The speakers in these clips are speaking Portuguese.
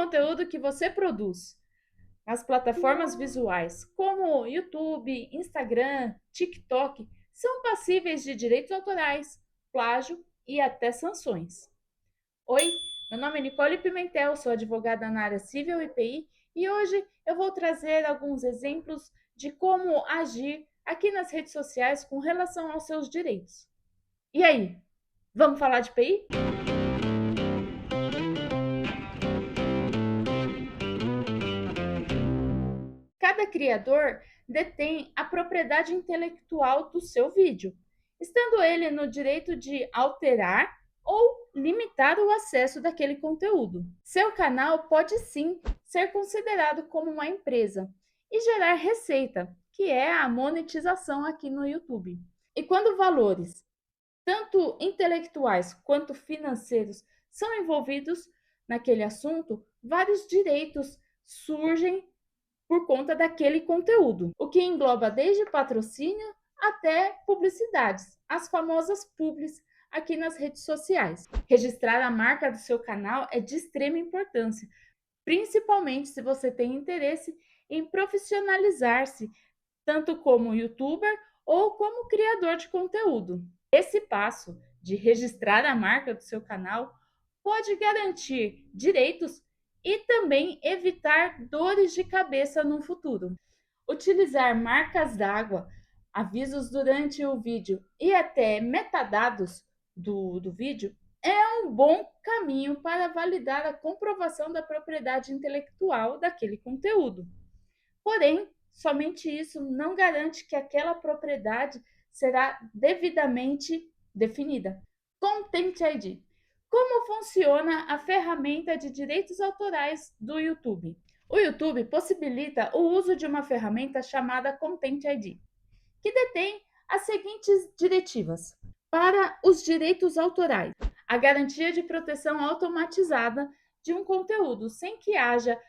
conteúdo que você produz nas plataformas visuais, como YouTube, Instagram, TikTok, são passíveis de direitos autorais, plágio e até sanções. Oi, meu nome é Nicole Pimentel, sou advogada na área civil e PI e hoje eu vou trazer alguns exemplos de como agir aqui nas redes sociais com relação aos seus direitos. E aí, vamos falar de PI? Cada criador detém a propriedade intelectual do seu vídeo, estando ele no direito de alterar ou limitar o acesso daquele conteúdo. Seu canal pode sim ser considerado como uma empresa e gerar receita, que é a monetização aqui no YouTube. E quando valores, tanto intelectuais quanto financeiros, são envolvidos naquele assunto, vários direitos surgem por conta daquele conteúdo, o que engloba desde patrocínio até publicidades, as famosas publis aqui nas redes sociais. Registrar a marca do seu canal é de extrema importância, principalmente se você tem interesse em profissionalizar-se, tanto como youtuber ou como criador de conteúdo. Esse passo de registrar a marca do seu canal pode garantir direitos e também evitar dores de cabeça no futuro. Utilizar marcas d'água, avisos durante o vídeo e até metadados do vídeo é um bom caminho para validar a comprovação da propriedade intelectual daquele conteúdo. Porém, somente isso não garante que aquela propriedade será devidamente definida. Content ID. Como funciona a ferramenta de direitos autorais do YouTube? O YouTube possibilita o uso de uma ferramenta chamada Content ID, que detém as seguintes diretivas. Para os direitos autorais, a garantia de proteção automatizada de um conteúdo, sem que haja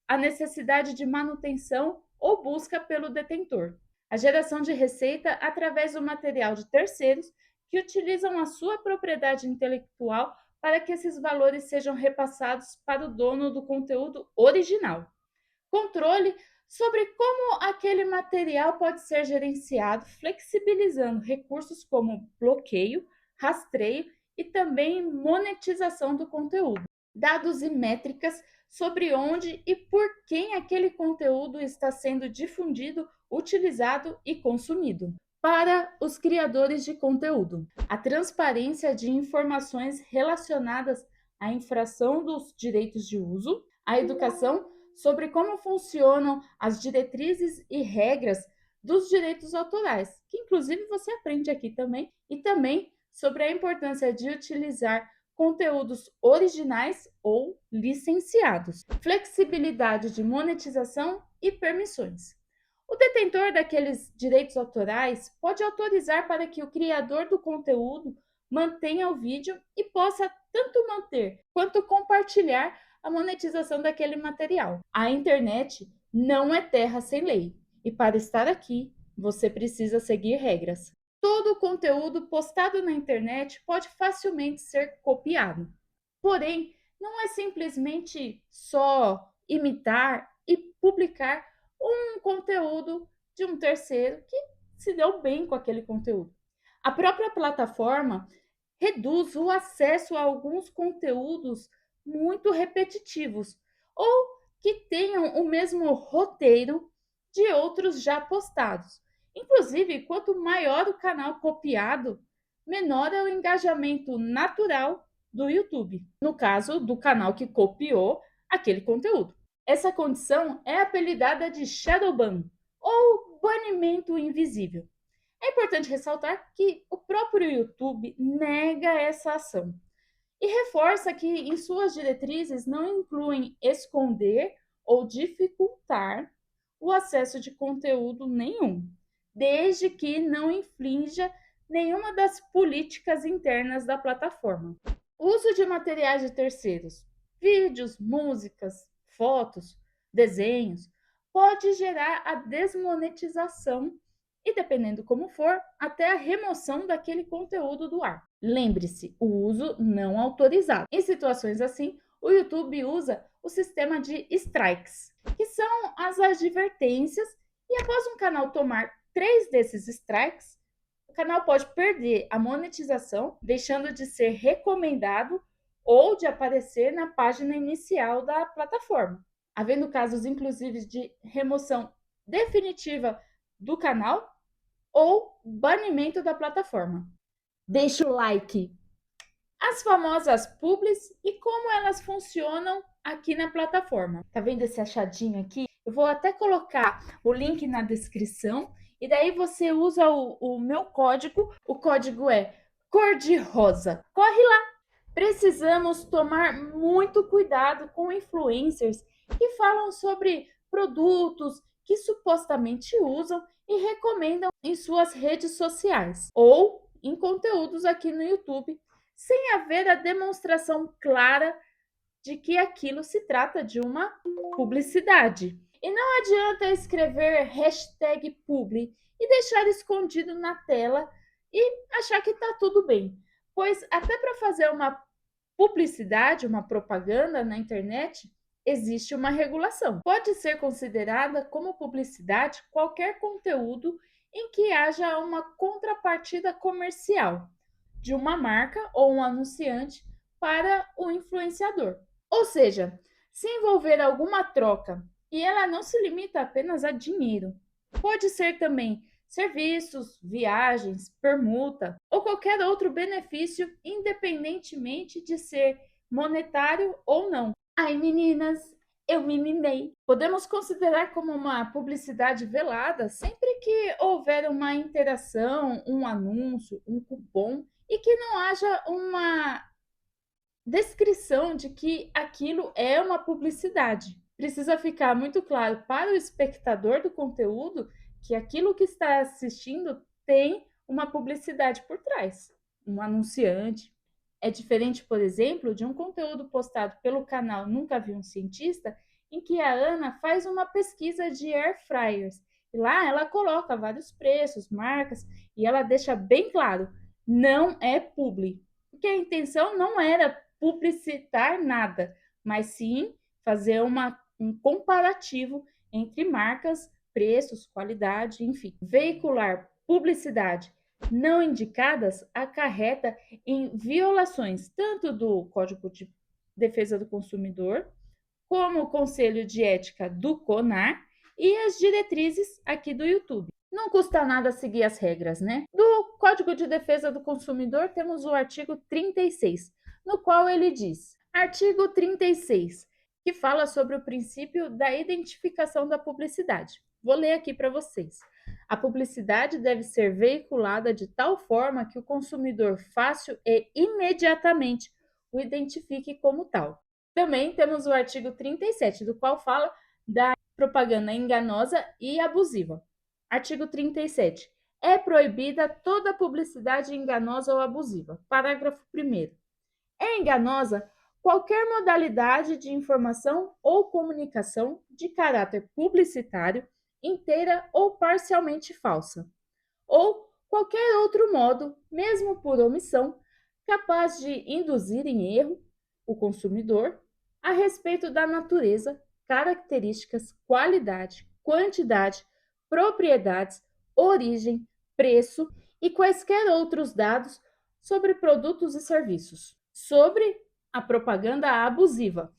a necessidade de manutenção ou busca pelo detentor. A geração de receita através do material de terceiros que utilizam a sua propriedade intelectual para que esses valores sejam repassados para o dono do conteúdo original. Controle sobre como aquele material pode ser gerenciado, flexibilizando recursos como bloqueio, rastreio e também monetização do conteúdo. Dados e métricas sobre onde e por quem aquele conteúdo está sendo difundido, utilizado e consumido. Para os criadores de conteúdo, a transparência de informações relacionadas à infração dos direitos de uso, a educação sobre como funcionam as diretrizes e regras dos direitos autorais, que inclusive você aprende aqui também, e também sobre a importância de utilizar conteúdos originais ou licenciados, flexibilidade de monetização e permissões. O detentor daqueles direitos autorais pode autorizar para que o criador do conteúdo mantenha o vídeo e possa tanto manter quanto compartilhar a monetização daquele material. A internet não é terra sem lei, e para estar aqui, você precisa seguir regras. Todo o conteúdo postado na internet pode facilmente ser copiado. Porém, não é simplesmente só imitar e publicar um conteúdo de um terceiro que se deu bem com aquele conteúdo. A própria plataforma reduz o acesso a alguns conteúdos muito repetitivos ou que tenham o mesmo roteiro de outros já postados. Inclusive, quanto maior o canal copiado, menor é o engajamento natural do YouTube, no caso do canal que copiou aquele conteúdo. Essa condição é apelidada de shadowban ou banimento invisível. É importante ressaltar que o próprio YouTube nega essa ação e reforça que em suas diretrizes não incluem esconder ou dificultar o acesso de conteúdo nenhum, desde que não infrinja nenhuma das políticas internas da plataforma. O uso de materiais de terceiros, vídeos, músicas, fotos, desenhos, pode gerar a desmonetização e, dependendo como for, até a remoção daquele conteúdo do ar. Lembre-se, o uso não autorizado. Em situações assim, o YouTube usa o sistema de strikes, que são as advertências, e após um canal tomar 3 desses strikes, o canal pode perder a monetização, deixando de ser recomendado ou de aparecer na página inicial da plataforma, havendo casos inclusive de remoção definitiva do canal ou banimento da plataforma. Deixa o like. As famosas publis e como elas funcionam aqui na plataforma. Tá vendo esse achadinho aqui? Eu vou até colocar o link na descrição e daí você usa o meu código. O código é cor-de-rosa. Corre lá! Precisamos tomar muito cuidado com influencers que falam sobre produtos que supostamente usam e recomendam em suas redes sociais ou em conteúdos aqui no YouTube, sem haver a demonstração clara de que aquilo se trata de uma publicidade. E não adianta escrever hashtag publi e deixar escondido na tela e achar que está tudo bem, pois até para fazer uma publicidade, uma propaganda na internet, existe uma regulação. Pode ser considerada como publicidade qualquer conteúdo em que haja uma contrapartida comercial de uma marca ou um anunciante para o influenciador. Ou seja, se envolver alguma troca, e ela não se limita apenas a dinheiro, pode ser também serviços, viagens, permuta ou qualquer outro benefício, independentemente de ser monetário ou não. Ai, meninas, eu me mimei. Podemos considerar como uma publicidade velada sempre que houver uma interação, um anúncio, um cupom e que não haja uma descrição de que aquilo é uma publicidade. Precisa ficar muito claro para o espectador do conteúdo que aquilo que está assistindo tem uma publicidade por trás, um anunciante. É diferente, por exemplo, de um conteúdo postado pelo canal Nunca Vi um Cientista, em que a Ana faz uma pesquisa de air fryers. E lá ela coloca vários preços, marcas, e ela deixa bem claro, não é publi. Porque a intenção não era publicitar nada, mas sim fazer um comparativo entre marcas, preços, qualidade, enfim. Veicular publicidade não indicadas acarreta em violações tanto do Código de Defesa do Consumidor, como o Conselho de Ética do CONAR e as diretrizes aqui do YouTube. Não custa nada seguir as regras, né? Do Código de Defesa do Consumidor temos o artigo 36, no qual ele diz: artigo 36, que fala sobre o princípio da identificação da publicidade. Vou ler aqui para vocês. A publicidade deve ser veiculada de tal forma que o consumidor fácil e imediatamente o identifique como tal. Também temos o artigo 37, do qual fala da propaganda enganosa e abusiva. Artigo 37. É proibida toda publicidade enganosa ou abusiva. Parágrafo 1º. É enganosa qualquer modalidade de informação ou comunicação de caráter publicitário, inteira ou parcialmente falsa, ou qualquer outro modo, mesmo por omissão, capaz de induzir em erro o consumidor a respeito da natureza, características, qualidade, quantidade, propriedades, origem, preço e quaisquer outros dados sobre produtos e serviços. Sobre a propaganda abusiva.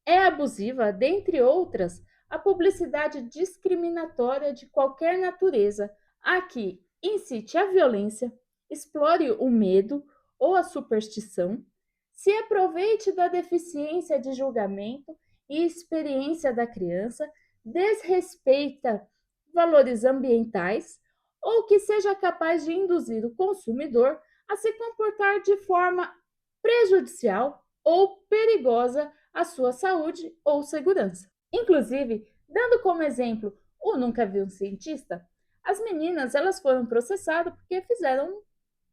É abusiva, dentre outras, a publicidade discriminatória de qualquer natureza, a que incite a violência, explore o medo ou a superstição, se aproveite da deficiência de julgamento e experiência da criança, desrespeita valores ambientais ou que seja capaz de induzir o consumidor a se comportar de forma prejudicial ou perigosa à sua saúde ou segurança. Inclusive, dando como exemplo o Nunca Vi um Cientista, as meninas elas foram processadas porque fizeram um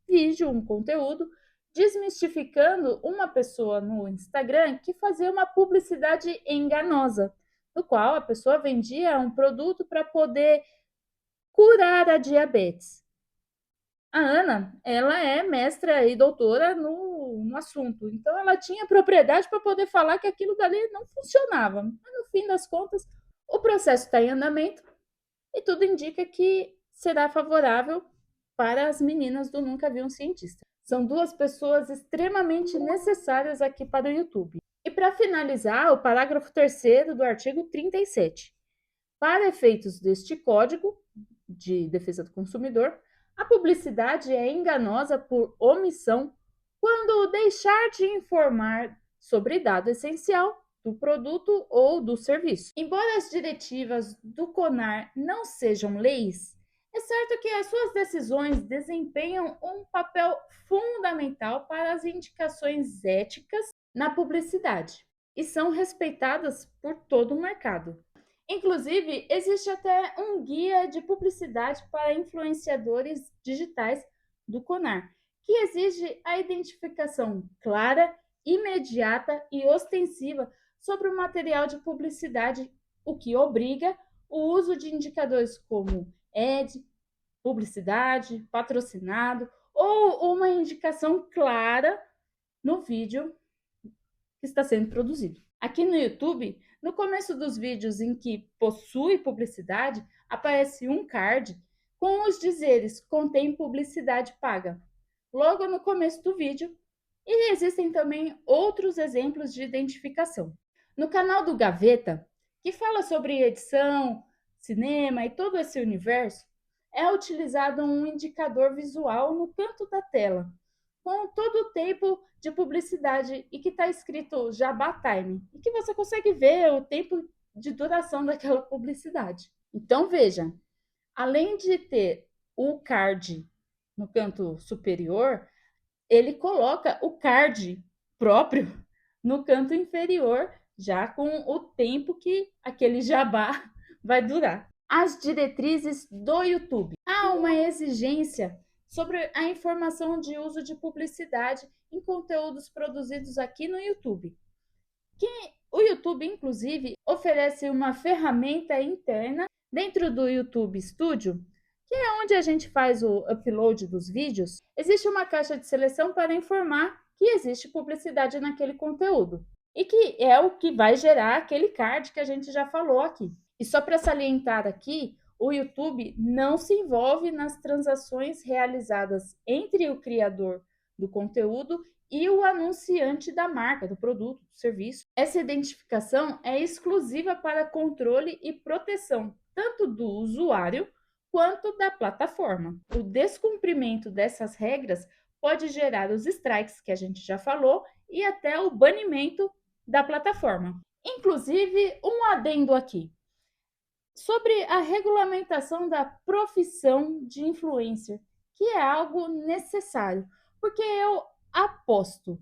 vídeo, um conteúdo, desmistificando uma pessoa no Instagram que fazia uma publicidade enganosa, no qual a pessoa vendia um produto para poder curar a diabetes. A Ana, ela é mestra e doutora no assunto, então ela tinha propriedade para poder falar que aquilo dali não funcionava. Mas no fim das contas, o processo está em andamento e tudo indica que será favorável para as meninas do Nunca Vi um Cientista. São duas pessoas extremamente necessárias aqui para o YouTube. E para finalizar, o parágrafo 3º do artigo 37. Para efeitos deste Código de Defesa do Consumidor, a publicidade é enganosa por omissão quando deixar de informar sobre dado essencial do produto ou do serviço. Embora as diretivas do CONAR não sejam leis, é certo que as suas decisões desempenham um papel fundamental para as indicações éticas na publicidade e são respeitadas por todo o mercado. Inclusive, existe até um guia de publicidade para influenciadores digitais do CONAR, que exige a identificação clara, imediata e ostensiva sobre o material de publicidade, o que obriga o uso de indicadores como ad, publicidade, patrocinado ou uma indicação clara no vídeo que está sendo produzido. Aqui no YouTube, no começo dos vídeos em que possui publicidade, aparece um card com os dizeres contém publicidade paga, logo no começo do vídeo, e existem também outros exemplos de identificação. No canal do Gaveta, que fala sobre edição, cinema e todo esse universo, é utilizado um indicador visual no canto da tela, com todo o tempo de publicidade e que está escrito Jabá Time, e que você consegue ver o tempo de duração daquela publicidade. Então veja, além de ter o card no canto superior, ele coloca o card próprio no canto inferior, já com o tempo que aquele jabá vai durar. As diretrizes do YouTube. Há uma exigência sobre a informação de uso de publicidade em conteúdos produzidos aqui no YouTube. O YouTube, inclusive, oferece uma ferramenta interna dentro do YouTube Studio, que é onde a gente faz o upload dos vídeos. Existe uma caixa de seleção para informar que existe publicidade naquele conteúdo e que é o que vai gerar aquele card que a gente já falou aqui. E só para salientar aqui, o YouTube não se envolve nas transações realizadas entre o criador do conteúdo e o anunciante da marca, do produto, do serviço. Essa identificação é exclusiva para controle e proteção, tanto do usuário quanto da plataforma. O descumprimento dessas regras pode gerar os strikes que a gente já falou e até o banimento da plataforma. Inclusive, um adendo aqui sobre a regulamentação da profissão de influencer, que é algo necessário, porque eu aposto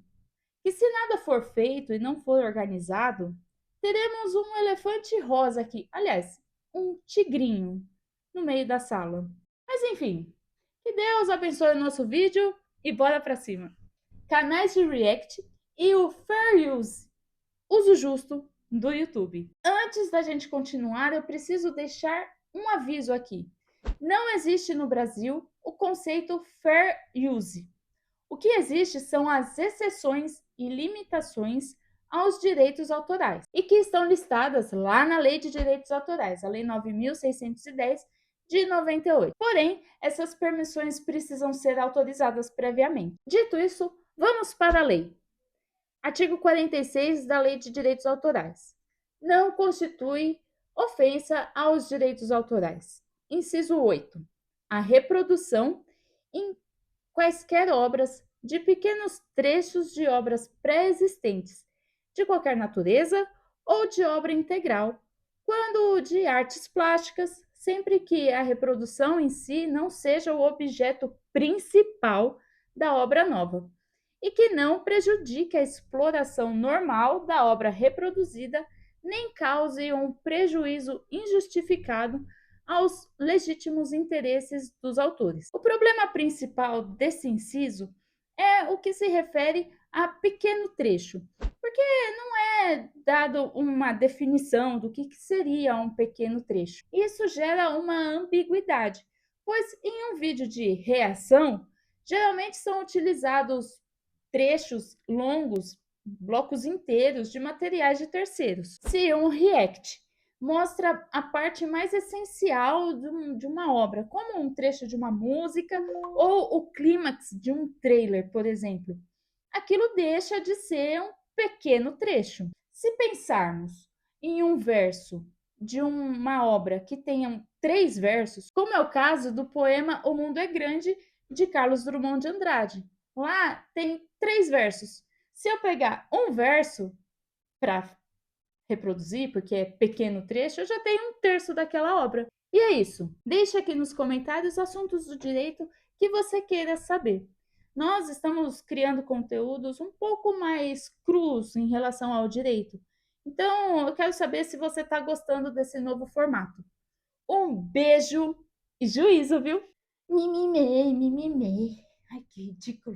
que se nada for feito e não for organizado, teremos um elefante rosa aqui, aliás, um tigrinho no meio da sala. Mas enfim, que Deus abençoe o nosso vídeo e bora pra cima. Canais de React e o Fair Use, uso justo do YouTube. Antes da gente continuar, eu preciso deixar um aviso aqui. Não existe no Brasil o conceito Fair Use. O que existe são as exceções e limitações aos direitos autorais e que estão listadas lá na Lei de Direitos Autorais, a Lei 9.610 de 98. Porém, essas permissões precisam ser autorizadas previamente. Dito isso, vamos para a lei. Artigo 46 da Lei de Direitos Autorais. Não constitui ofensa aos direitos autorais. Inciso 8. A reprodução em quaisquer obras de pequenos trechos de obras pré-existentes, de qualquer natureza ou de obra integral, quando de artes plásticas, sempre que a reprodução em si não seja o objeto principal da obra nova e que não prejudique a exploração normal da obra reproduzida, nem cause um prejuízo injustificado aos legítimos interesses dos autores. O problema principal desse inciso é o que se refere a pequeno trecho, porque não é dado uma definição do que seria um pequeno trecho. Isso gera uma ambiguidade, pois em um vídeo de reação, geralmente são utilizados trechos longos, blocos inteiros de materiais de terceiros. Se um react mostra a parte mais essencial de uma obra, como um trecho de uma música ou o clímax de um trailer, por exemplo, aquilo deixa de ser um pequeno trecho. Se pensarmos em um verso de uma obra que tenha 3 versos, como é o caso do poema O Mundo é Grande, de Carlos Drummond de Andrade. Lá tem 3 versos. Se eu pegar um verso para reproduzir, porque é pequeno trecho, eu já tenho 1/3 daquela obra. E é isso. Deixe aqui nos comentários assuntos do direito que você queira saber. Nós estamos criando conteúdos um pouco mais crus em relação ao direito. Então, eu quero saber se você está gostando desse novo formato. Um beijo e juízo, viu? Mimimei, mimimei. Ai, que ridículo.